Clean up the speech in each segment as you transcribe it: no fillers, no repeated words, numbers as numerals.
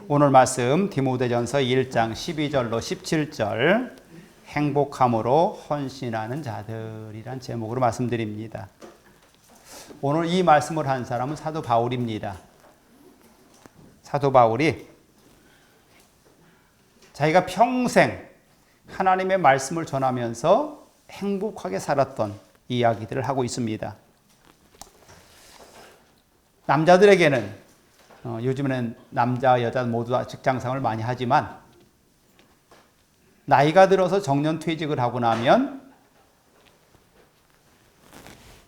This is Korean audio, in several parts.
오늘 말씀 디모데전서 1장 12절로 17절 행복함으로 헌신하는 자들이란 제목으로 말씀드립니다. 오늘 이 말씀을 한 사람은 사도 바울입니다. 사도 바울이 자기가 평생 하나님의 말씀을 전하면서 행복하게 살았던 이야기들을 하고 있습니다. 남자들에게는 요즘에는 남자, 여자 모두 다 직장생활을 많이 하지만 나이가 들어서 정년퇴직을 하고 나면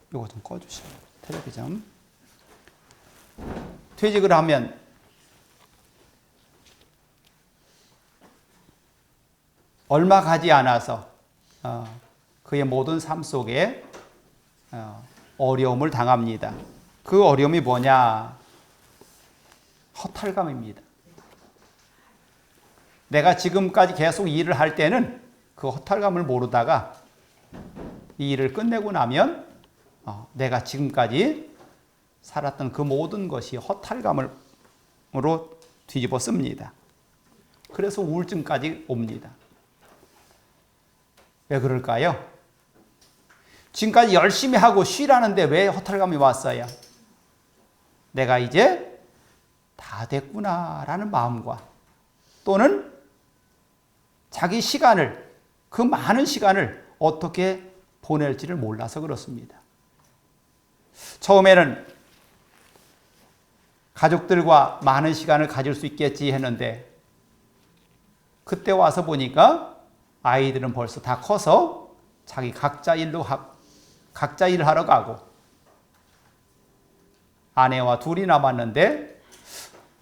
이거 좀 꺼주시죠. 텔레비전. 퇴직을 하면 얼마 가지 않아서 그의 모든 삶 속에 어려움을 당합니다. 그 어려움이 뭐냐? 허탈감입니다. 내가 지금까지 계속 일을 할 때는 그 허탈감을 모르다가 이 일을 끝내고 나면 내가 지금까지 살았던 그 모든 것이 허탈감으로 뒤집어 씁니다. 그래서 우울증까지 옵니다. 왜 그럴까요? 지금까지 열심히 하고 쉬라는데 왜 허탈감이 왔어요? 내가 이제 다 됐구나라는 마음과 또는 자기 시간을, 그 많은 시간을 어떻게 보낼지를 몰라서 그렇습니다. 처음에는 가족들과 많은 시간을 가질 수 있겠지 했는데 그때 와서 보니까 아이들은 벌써 다 커서 자기 각자 일을 하러 가고 아내와 둘이 남았는데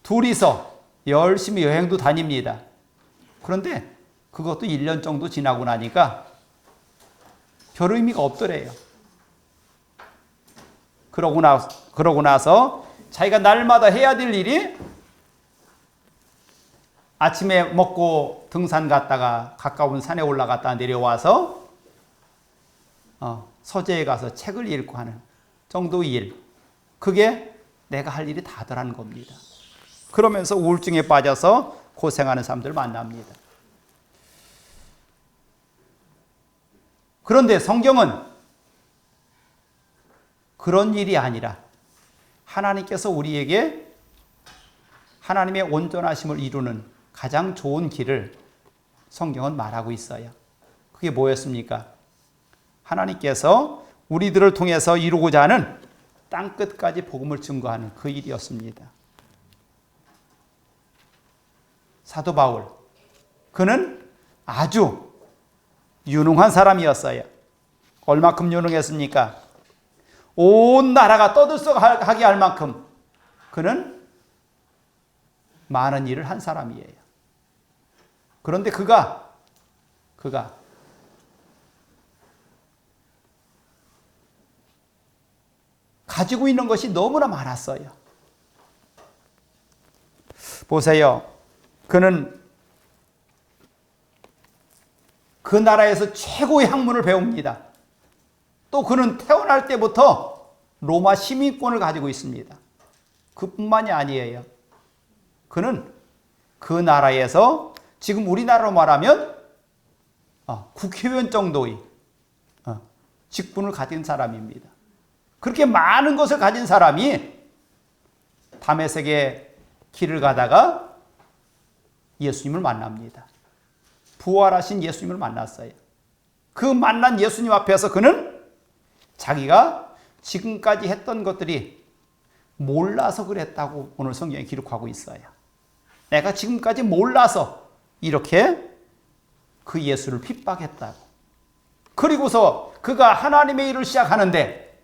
둘이서 열심히 여행도 다닙니다. 그런데 그것도 1년 정도 지나고 나니까 별 의미가 없더래요. 그러고 나서 자기가 날마다 해야 될 일이 아침에 먹고 등산 갔다가 가까운 산에 올라갔다 내려와서 서재에 가서 책을 읽고 하는 정도의 일. 그게 내가 할 일이 다더라는 겁니다. 그러면서 우울증에 빠져서 고생하는 사람들을 만납니다. 그런데 성경은 그런 일이 아니라 하나님께서 우리에게 하나님의 온전하심을 이루는 가장 좋은 길을 성경은 말하고 있어요. 그게 뭐였습니까? 하나님께서 우리들을 통해서 이루고자 하는 땅끝까지 복음을 증거하는 그 일이었습니다. 사도 바울, 그는 아주 유능한 사람이었어요. 얼마큼 유능했습니까? 온 나라가 떠들썩하게 할 만큼 그는 많은 일을 한 사람이에요. 그런데 그가 가지고 있는 것이 너무나 많았어요. 보세요. 그는 그 나라에서 최고의 학문을 배웁니다. 또 그는 태어날 때부터 로마 시민권을 가지고 있습니다. 그뿐만이 아니에요. 그는 그 나라에서 지금 우리나라로 말하면 국회의원 정도의 직분을 가진 사람입니다. 그렇게 많은 것을 가진 사람이 다메섹의 길을 가다가 예수님을 만납니다. 부활하신 예수님을 만났어요. 그 만난 예수님 앞에서 그는 자기가 지금까지 했던 것들이 몰라서 그랬다고 오늘 성경에 기록하고 있어요. 내가 지금까지 몰라서 이렇게 그 예수를 핍박했다고. 그리고서 그가 하나님의 일을 시작하는데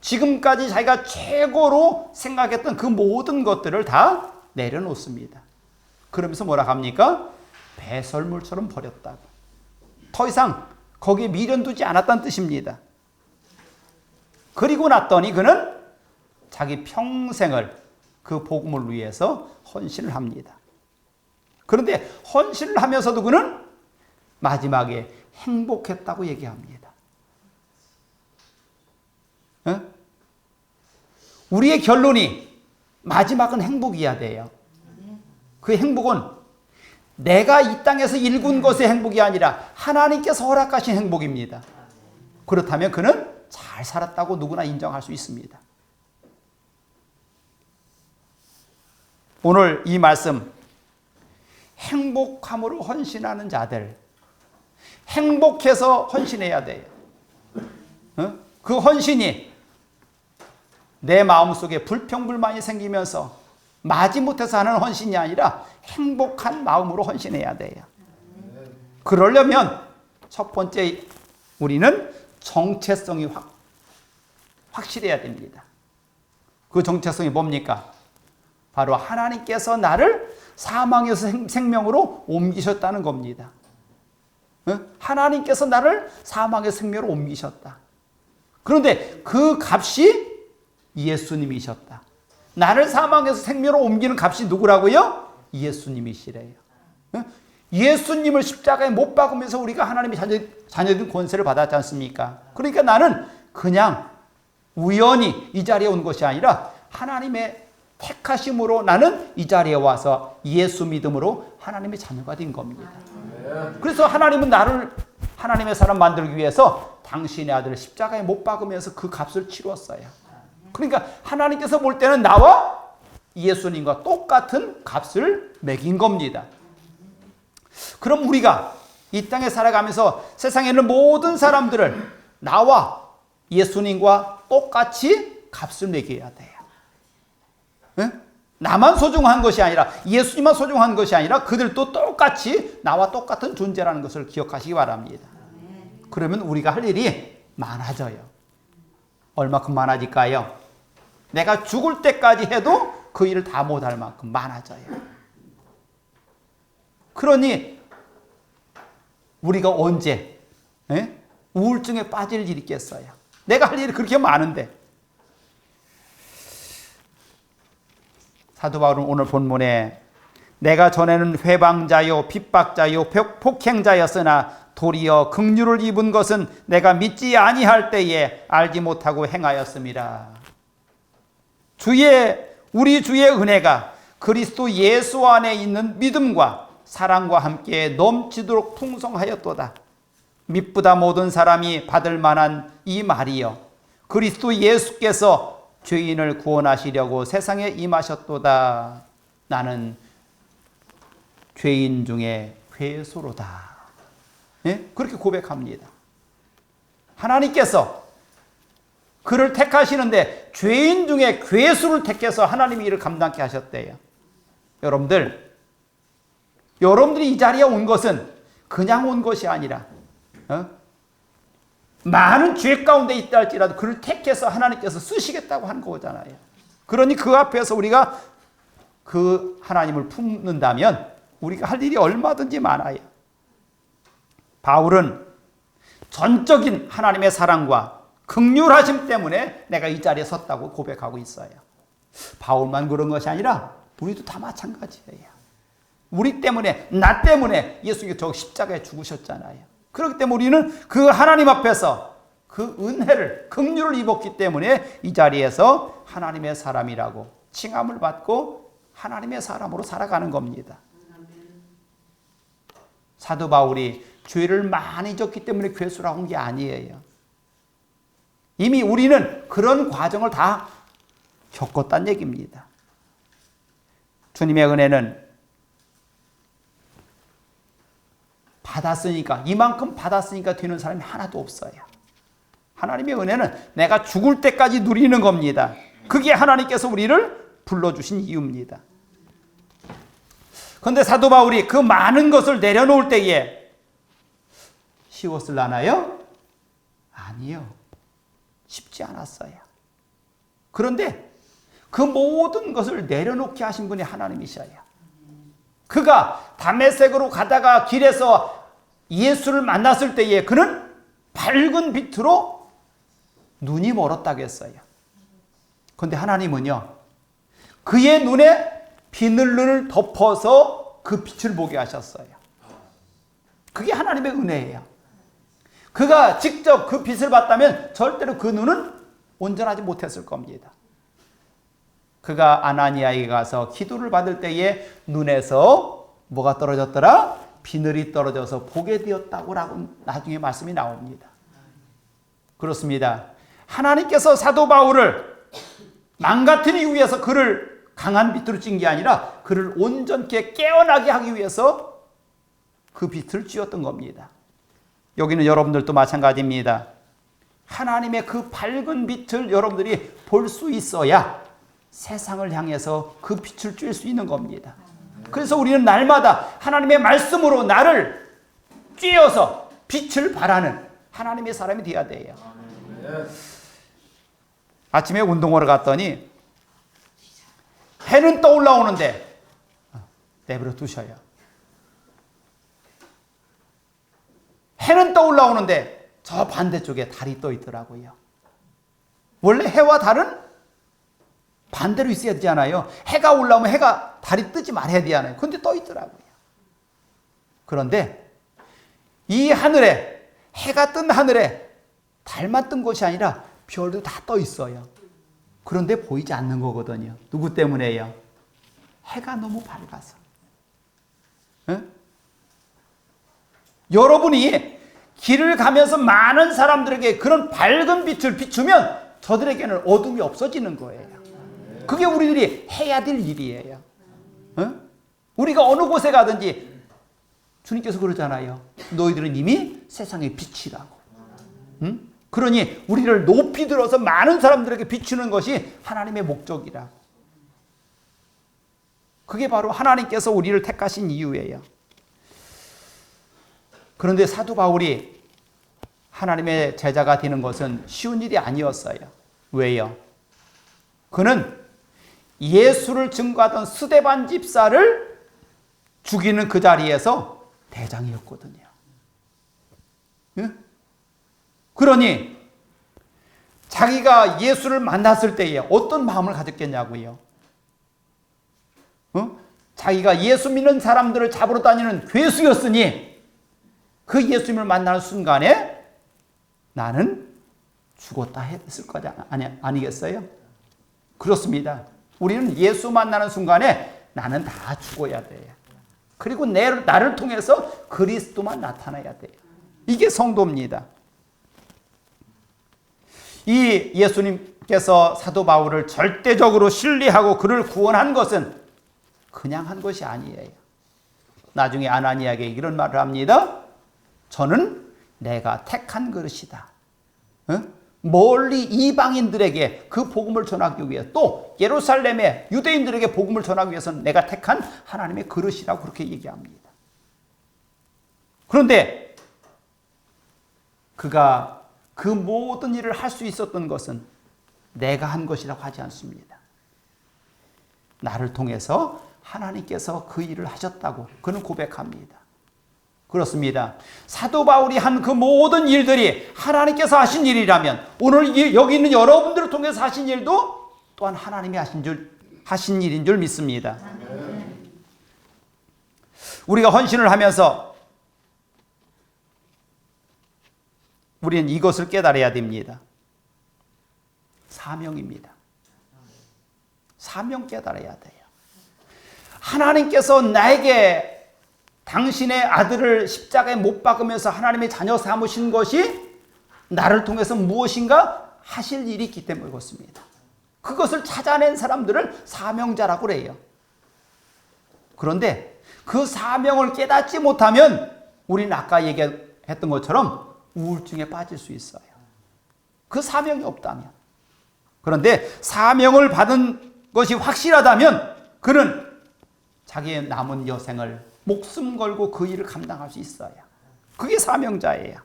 지금까지 자기가 최고로 생각했던 그 모든 것들을 다 내려놓습니다. 그러면서 뭐라 합니까? 배설물처럼 버렸다고. 더 이상 거기에 미련 두지 않았다는 뜻입니다. 그리고 났더니 그는 자기 평생을 그 복음을 위해서 헌신을 합니다. 그런데 헌신을 하면서도 그는 마지막에 행복했다고 얘기합니다. 우리의 결론이 마지막은 행복이어야 돼요. 그 행복은 내가 이 땅에서 일군 것의 행복이 아니라 하나님께서 허락하신 행복입니다. 그렇다면 그는 잘 살았다고 누구나 인정할 수 있습니다. 오늘 이 말씀, 행복함으로 헌신하는 자들, 행복해서 헌신해야 돼요. 그 헌신이 내 마음속에 불평불만이 생기면서 마지못해서 하는 헌신이 아니라 행복한 마음으로 헌신해야 돼요. 그러려면 첫 번째 우리는 정체성이 확실해야 됩니다. 그 정체성이 뭡니까? 바로 하나님께서 나를 사망에서 생명으로 옮기셨다는 겁니다. 하나님께서 나를 사망에서 생명으로 옮기셨다. 그런데 그 값이 예수님이셨다. 나를 사망에서 생명으로 옮기는 값이 누구라고요? 예수님이시래요. 예수님을 십자가에 못 박으면서 우리가 하나님의 자녀된 권세를 받았지 않습니까? 그러니까 나는 그냥 우연히 이 자리에 온 것이 아니라 하나님의 택하심으로 나는 이 자리에 와서 예수 믿음으로 하나님의 자녀가 된 겁니다. 그래서 하나님은 나를 하나님의 사람 만들기 위해서 당신의 아들을 십자가에 못 박으면서 그 값을 치렀어요. 그러니까 하나님께서 볼 때는 나와 예수님과 똑같은 값을 매긴 겁니다. 그럼 우리가 이 땅에 살아가면서 세상에 있는 모든 사람들을 나와 예수님과 똑같이 값을 매겨야 돼요. 나만 소중한 것이 아니라 예수님만 소중한 것이 아니라 그들도 똑같이 나와 똑같은 존재라는 것을 기억하시기 바랍니다. 그러면 우리가 할 일이 많아져요. 얼마큼 많아질까요? 내가 죽을 때까지 해도 그 일을 다 못할 만큼 많아져요. 그러니 우리가 언제 우울증에 빠질 일이 있겠어요? 내가 할 일이 그렇게 많은데. 사도 바울은 오늘 본문에 내가 전에는 회방자요 핍박자요 폭행자였으나 도리어 긍휼을 입은 것은 내가 믿지 아니할 때에 알지 못하고 행하였음이라. 우리 주의 은혜가 그리스도 예수 안에 있는 믿음과 사랑과 함께 넘치도록 풍성하였도다. 믿보다 모든 사람이 받을 만한 이 말이여 그리스도 예수께서 죄인을 구원하시려고 세상에 임하셨도다. 나는 죄인 중에 괴수로다. 그렇게 고백합니다. 하나님께서 그를 택하시는데 죄인 중에 괴수를 택해서 하나님이 이를 감당케 하셨대요. 여러분들이 이 자리에 온 것은 그냥 온 것이 아니라 많은 죄 가운데 있다 할지라도 그를 택해서 하나님께서 쓰시겠다고 한 거잖아요. 그러니 그 앞에서 우리가 그 하나님을 품는다면 우리가 할 일이 얼마든지 많아요. 바울은 전적인 하나님의 사랑과 긍휼하심 때문에 내가 이 자리에 섰다고 고백하고 있어요. 바울만 그런 것이 아니라 우리도 다 마찬가지예요. 우리 때문에, 나 때문에 예수님이 저 십자가에 죽으셨잖아요. 그렇기 때문에 우리는 그 하나님 앞에서 그 은혜를, 긍휼을 입었기 때문에 이 자리에서 하나님의 사람이라고 칭함을 받고 하나님의 사람으로 살아가는 겁니다. 사도 바울이 죄를 많이 졌기 때문에 괴수라고 한 게 아니에요. 이미 우리는 그런 과정을 다 겪었다는 얘기입니다. 주님의 은혜는 받았으니까, 이만큼 받았으니까 되는 사람이 하나도 없어요. 하나님의 은혜는 내가 죽을 때까지 누리는 겁니다. 그게 하나님께서 우리를 불러주신 이유입니다. 그런데 사도 바울이 그 많은 것을 내려놓을 때에 쉬웠을라나요? 아니요. 쉽지 않았어요. 그런데 그 모든 것을 내려놓게 하신 분이 하나님이셔요. 그가 다메섹으로 가다가 길에서 예수를 만났을 때에 그는 밝은 빛으로 눈이 멀었다고 했어요. 그런데 하나님은요, 그의 눈에 비늘을 덮어서 그 빛을 보게 하셨어요. 그게 하나님의 은혜예요. 그가 직접 그 빛을 봤다면 절대로 그 눈은 온전하지 못했을 겁니다. 그가 아나니아에게 가서 기도를 받을 때에 눈에서 뭐가 떨어졌더라? 비늘이 떨어져서 보게 되었다고 나중에 말씀이 나옵니다. 그렇습니다. 하나님께서 사도 바울을 망가뜨리기 위해서 그를 강한 빛으로 찐 게 아니라 그를 온전케 깨어나게 하기 위해서 그 빛을 쥐었던 겁니다. 여기는 여러분들도 마찬가지입니다. 하나님의 그 밝은 빛을 여러분들이 볼 수 있어야 세상을 향해서 그 빛을 쬐 수 있는 겁니다. 그래서 우리는 날마다 하나님의 말씀으로 나를 쬐어서 빛을 발하는 하나님의 사람이 되어야 돼요. 아침에 운동하러 갔더니 해는 떠올라오는데 내버려 두셔요. 해는 떠올라오는데 저 반대쪽에 달이 떠 있더라고요. 원래 해와 달은 반대로 있어야 되잖아요. 해가 올라오면 달이 뜨지 말아야 되잖아요. 그런데 떠 있더라고요. 그런데 이 하늘에, 해가 뜬 하늘에 달만 뜬 것이 아니라 별도 다 떠 있어요. 그런데 보이지 않는 거거든요. 누구 때문에요? 해가 너무 밝아서. 에? 여러분이 길을 가면서 많은 사람들에게 그런 밝은 빛을 비추면 저들에게는 어둠이 없어지는 거예요. 그게 우리들이 해야 될 일이에요. 우리가 어느 곳에 가든지 주님께서 그러잖아요. 너희들은 이미 세상의 빛이라고. 그러니 우리를 높이 들어서 많은 사람들에게 비추는 것이 하나님의 목적이라. 그게 바로 하나님께서 우리를 택하신 이유예요. 그런데 사도 바울이 하나님의 제자가 되는 것은 쉬운 일이 아니었어요. 왜요? 그는 예수를 증거하던 스데반 집사를 죽이는 그 자리에서 대장이었거든요. 예? 그러니 자기가 예수를 만났을 때에 어떤 마음을 가졌겠냐고요. 자기가 예수 믿는 사람들을 잡으러 다니는 괴수였으니 그 예수님을 만나는 순간에 나는 죽었다 했을 거 아니겠어요? 그렇습니다. 우리는 예수 만나는 순간에 나는 다 죽어야 돼요. 그리고 나를 통해서 그리스도만 나타나야 돼요. 이게 성도입니다. 이 예수님께서 사도 바울을 절대적으로 신뢰하고 그를 구원한 것은 그냥 한 것이 아니에요. 나중에 아나니아에게 이런 말을 합니다. 저는 내가 택한 그릇이다. 멀리 이방인들에게 그 복음을 전하기 위해 또 예루살렘의 유대인들에게 복음을 전하기 위해서는 내가 택한 하나님의 그릇이라고 그렇게 얘기합니다. 그런데 그가 그 모든 일을 할 수 있었던 것은 내가 한 것이라고 하지 않습니다. 나를 통해서 하나님께서 그 일을 하셨다고 그는 고백합니다. 그렇습니다. 사도 바울이 한 그 모든 일들이 하나님께서 하신 일이라면 오늘 여기 있는 여러분들을 통해서 하신 일도 또한 하나님이 하신 일인 줄 믿습니다. 우리가 헌신을 하면서 우리는 이것을 깨달아야 됩니다. 사명입니다. 사명 깨달아야 돼요. 하나님께서 나에게 당신의 아들을 십자가에 못 박으면서 하나님의 자녀 삼으신 것이 나를 통해서 무엇인가 하실 일이 있기 때문에 그렇습니다. 그것을 찾아낸 사람들을 사명자라고 그래요. 그런데 그 사명을 깨닫지 못하면 우리는 아까 얘기했던 것처럼 우울증에 빠질 수 있어요. 그 사명이 없다면. 그런데 사명을 받은 것이 확실하다면 그는 자기의 남은 여생을 목숨 걸고 그 일을 감당할 수 있어요. 그게 사명자예요.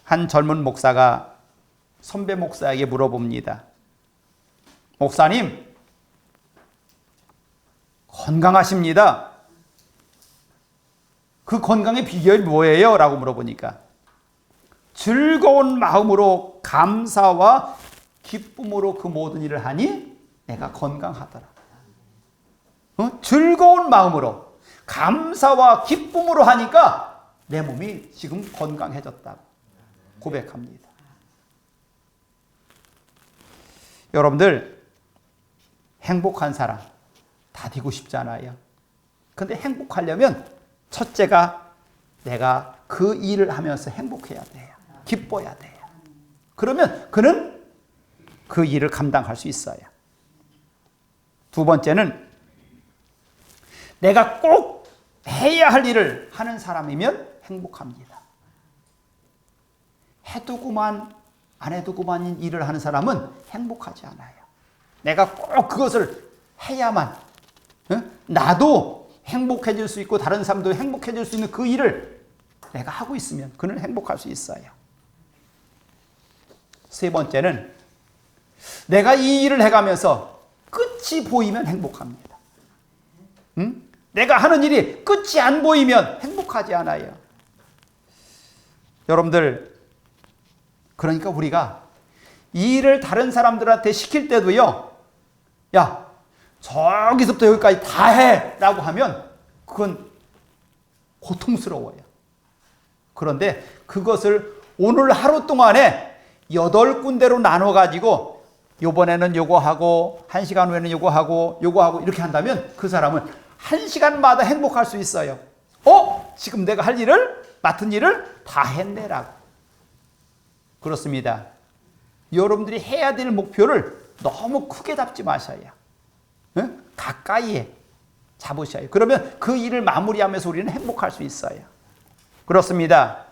한 젊은 목사가 선배 목사에게 물어봅니다. 목사님, 건강하십니다. 그 건강의 비결이 뭐예요? 라고 물어보니까 즐거운 마음으로 감사와 기쁨으로 그 모든 일을 하니 내가 건강하더라. 즐거운 마음으로 감사와 기쁨으로 하니까 내 몸이 지금 건강해졌다고 고백합니다. 여러분들, 행복한 사람 다 되고 싶잖아요. 근데 행복하려면 첫째가 내가 그 일을 하면서 행복해야 돼요. 기뻐야 돼요. 그러면 그는 그 일을 감당할 수 있어요. 두 번째는 내가 꼭 해야 할 일을 하는 사람이면 행복합니다. 해두고만 안 해두고만 일을 하는 사람은 행복하지 않아요. 내가 꼭 그것을 해야만 나도 행복해질 수 있고 다른 사람도 행복해질 수 있는 그 일을 내가 하고 있으면 그는 행복할 수 있어요. 세 번째는 내가 이 일을 해가면서 끝이 보이면 행복합니다. 내가 하는 일이 끝이 안 보이면 행복하지 않아요. 여러분들, 그러니까 우리가 이 일을 다른 사람들한테 시킬 때도요, 야, 저기서부터 여기까지 다 해! 라고 하면 그건 고통스러워요. 그런데 그것을 오늘 하루 동안에 8군데로 나눠가지고 요번에는 요거 하고 1시간 후에는 요거 하고 이렇게 한다면 그 사람은 1시간마다 행복할 수 있어요. 지금 내가 할 일을, 맡은 일을 다 했네라고. 그렇습니다. 여러분들이 해야 될 목표를 너무 크게 잡지 마셔요. 가까이에 잡으셔요. 그러면 그 일을 마무리하면서 우리는 행복할 수 있어요. 그렇습니다.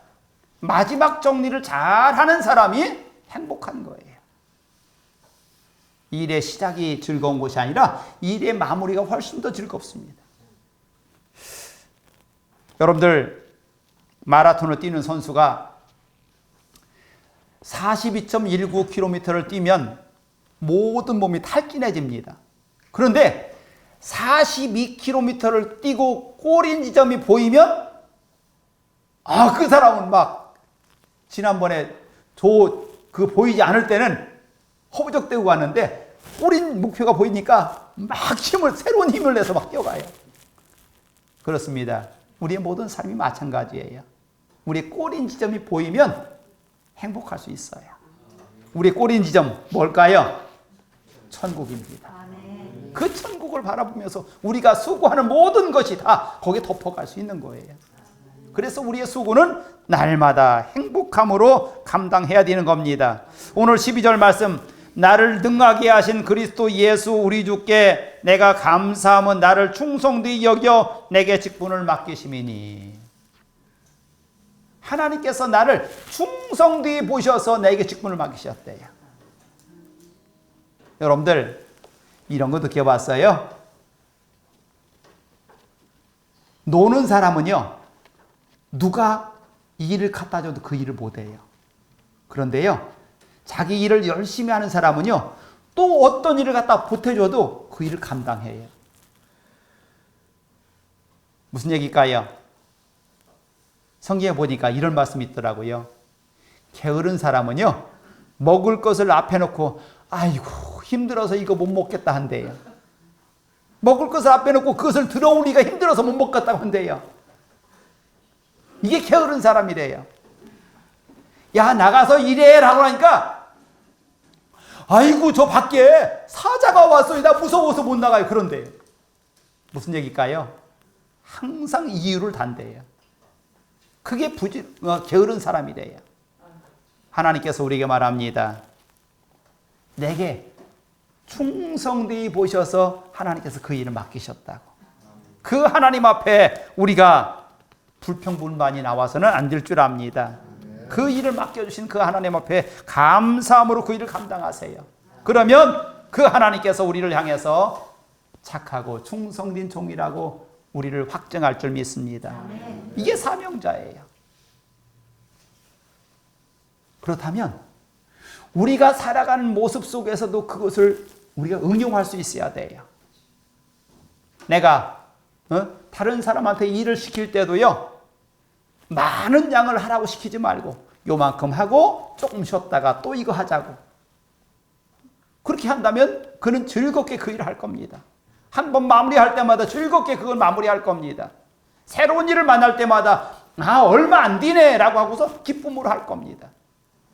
마지막 정리를 잘하는 사람이 행복한 거예요. 일의 시작이 즐거운 것이 아니라 일의 마무리가 훨씬 더 즐겁습니다. 여러분들, 마라톤을 뛰는 선수가 42.19km를 뛰면 모든 몸이 탈진해집니다. 그런데 42km를 뛰고 골인 지점이 보이면 그 사람은 막 지난번에 그 보이지 않을 때는 허우적대고 갔는데 골인 목표가 보이니까 막 새로운 힘을 내서 막 뛰어가요. 그렇습니다. 우리의 모든 삶이 마찬가지예요. 우리의 골인 지점이 보이면 행복할 수 있어요. 우리의 골인 지점 뭘까요? 천국입니다. 그 천국을 바라보면서 우리가 수고하는 모든 것이 다 거기에 덮어갈 수 있는 거예요. 그래서 우리의 수고는 날마다 행복함으로 감당해야 되는 겁니다. 오늘 12절 말씀, 나를 능하게 하신 그리스도 예수 우리 주께 내가 감사함은 나를 충성되이 여겨 내게 직분을 맡기심이니. 하나님께서 나를 충성되이 보셔서 내게 직분을 맡기셨대요. 여러분들, 이런 거 느껴봤어요? 노는 사람은요, 누가 이 일을 갖다 줘도 그 일을 못해요. 그런데요, 자기 일을 열심히 하는 사람은요, 또 어떤 일을 갖다 보태줘도 그 일을 감당해요. 무슨 얘기일까요? 성경에 보니까 이런 말씀이 있더라고요. 게으른 사람은요, 먹을 것을 앞에 놓고 아이고 힘들어서 이거 못 먹겠다 한대요. 먹을 것을 앞에 놓고 그것을 들어오기가 힘들어서 못 먹겠다고 한대요. 이게 게으른 사람이래요. 야, 나가서 일해라고 하니까 아이고 저 밖에 사자가 왔어요. 나 무서워서 못 나가요. 그런데 무슨 얘기일까요? 항상 이유를 단대요. 그게 게으른 사람이래요. 하나님께서 우리에게 말합니다. 내게 충성되이 보셔서 하나님께서 그 일을 맡기셨다고. 그 하나님 앞에 우리가 불평불만이 나와서는 안 될 줄 압니다. 그 일을 맡겨주신 그 하나님 앞에 감사함으로 그 일을 감당하세요. 그러면 그 하나님께서 우리를 향해서 착하고 충성된 종이라고 우리를 확정할 줄 믿습니다. 이게 사명자예요. 그렇다면 우리가 살아가는 모습 속에서도 그것을 우리가 응용할 수 있어야 돼요. 내가 다른 사람한테 일을 시킬 때도요, 많은 양을 하라고 시키지 말고 요만큼 하고 조금 쉬었다가 또 이거 하자고. 그렇게 한다면 그는 즐겁게 그 일을 할 겁니다. 한 번 마무리할 때마다 즐겁게 그걸 마무리할 겁니다. 새로운 일을 만날 때마다 얼마 안 되네 라고 하고서 기쁨으로 할 겁니다.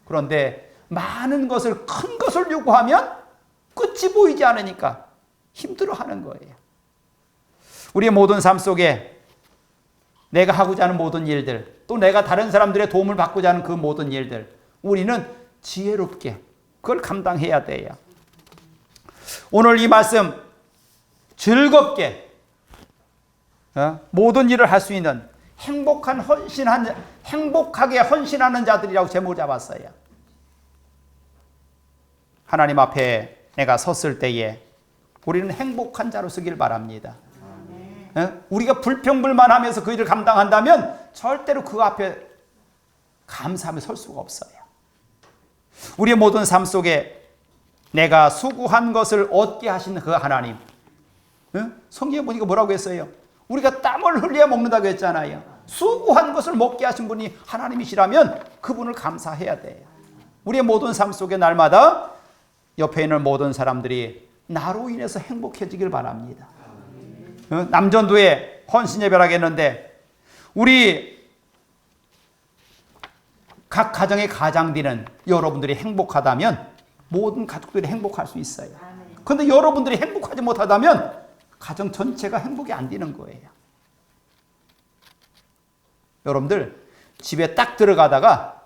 그런데 많은 것을, 큰 것을 요구하면 끝이 보이지 않으니까 힘들어하는 거예요. 우리의 모든 삶 속에 내가 하고자 하는 모든 일들, 또 내가 다른 사람들의 도움을 받고자 하는 그 모든 일들, 우리는 지혜롭게 그걸 감당해야 돼요. 오늘 이 말씀 즐겁게 모든 일을 할 수 있는 행복하게 헌신하는 자들이라고 제목을 잡았어요. 하나님 앞에 내가 섰을 때에 우리는 행복한 자로 서길 바랍니다. 우리가 불평불만하면서 그 일을 감당한다면 절대로 그 앞에 감사하며 설 수가 없어요. 우리의 모든 삶 속에 내가 수고한 것을 얻게 하시는 그 하나님, 성경에 보니까 뭐라고 했어요? 우리가 땀을 흘려 먹는다고 했잖아요. 수고한 것을 먹게 하신 분이 하나님이시라면 그분을 감사해야 돼요. 우리의 모든 삶 속에 날마다 옆에 있는 모든 사람들이 나로 인해서 행복해지길 바랍니다. 남전도에 헌신예배라고 했는데 우리 각 가정의 가장들은 여러분들이 행복하다면 모든 가족들이 행복할 수 있어요. 그런데 여러분들이 행복하지 못하다면 가정 전체가 행복이 안 되는 거예요. 여러분들 집에 딱 들어가다가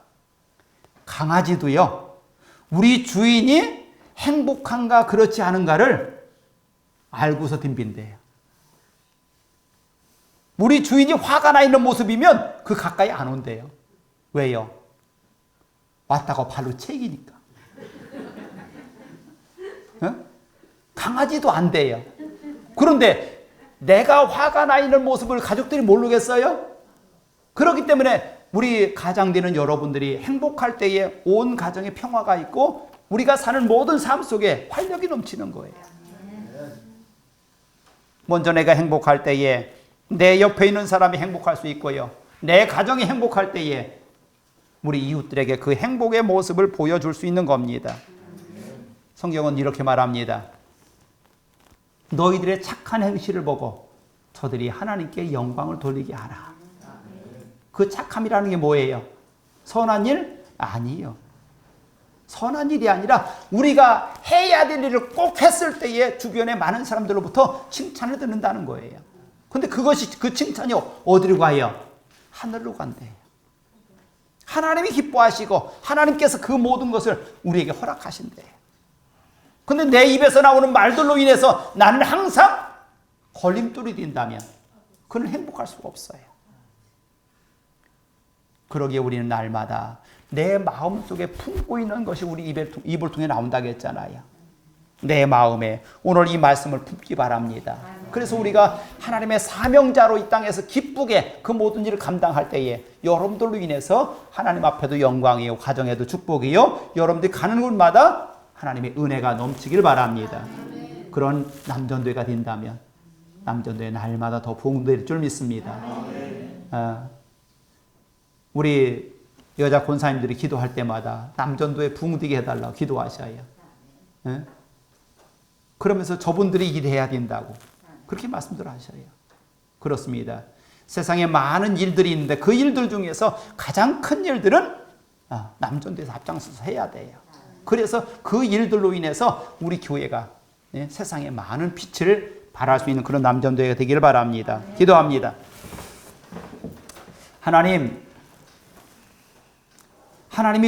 강아지도요, 우리 주인이 행복한가 그렇지 않은가를 알고서 덤빈대요. 우리 주인이 화가 나 있는 모습이면 그 가까이 안 온대요. 왜요? 왔다고 발로 채기니까. 강아지도 안 돼요. 그런데 내가 화가 나 있는 모습을 가족들이 모르겠어요? 그렇기 때문에 우리 가장되는 여러분들이 행복할 때에 온 가정에 평화가 있고 우리가 사는 모든 삶 속에 활력이 넘치는 거예요. 먼저 내가 행복할 때에 내 옆에 있는 사람이 행복할 수 있고요. 내 가정이 행복할 때에 우리 이웃들에게 그 행복의 모습을 보여줄 수 있는 겁니다. 성경은 이렇게 말합니다. 너희들의 착한 행실을 보고 저들이 하나님께 영광을 돌리게 하라. 그 착함이라는 게 뭐예요? 선한 일? 아니에요. 선한 일이 아니라 우리가 해야 될 일을 꼭 했을 때에 주변에 많은 사람들로부터 칭찬을 듣는다는 거예요. 근데 그 칭찬이 어디로 가요? 하늘로 간대요. 하나님이 기뻐하시고 하나님께서 그 모든 것을 우리에게 허락하신대요. 근데 내 입에서 나오는 말들로 인해서 나는 항상 걸림돌이 된다면 그는 행복할 수가 없어요. 그러기에 우리는 날마다 내 마음속에 품고 있는 것이 우리 입을 통해 나온다고 했잖아요. 내 마음에 오늘 이 말씀을 품기 바랍니다. 그래서 우리가 하나님의 사명자로 이 땅에서 기쁘게 그 모든 일을 감당할 때에 여러분들로 인해서 하나님 앞에도 영광이요, 가정에도 축복이요, 여러분들이 가는 곳마다 하나님의 은혜가 넘치길 바랍니다. 그런 남전도회가 된다면 남전도회 날마다 더 부흥될 줄 믿습니다. 우리 여자 권사님들이 기도할 때마다 남전도회 부흥되게 해달라고 기도하셔요. 그러면서 저분들이 일해야 된다고 그렇게 말씀들 하셔요. 그렇습니다. 세상에 많은 일들이 있는데 그 일들 중에서 가장 큰 일들은 남전도에서 앞장서서 해야 돼요. 그래서 그 일들로 인해서 우리 교회가 세상에 많은 빛을 발할 수 있는 그런 남전도회가 되기를 바랍니다. 기도합니다. 하나님이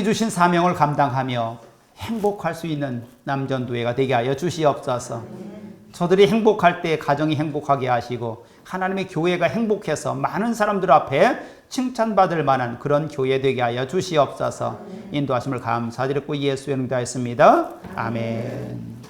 주신 사명을 감당하며 행복할 수 있는 남전도회가 되게 하여 주시옵소서. 저들이 행복할 때 가정이 행복하게 하시고 하나님의 교회가 행복해서 많은 사람들 앞에 칭찬받을 만한 그런 교회 되게 하여 주시옵소서. 인도하심을 감사드리고 예수의 이름으로 기도하였습니다. 아멘.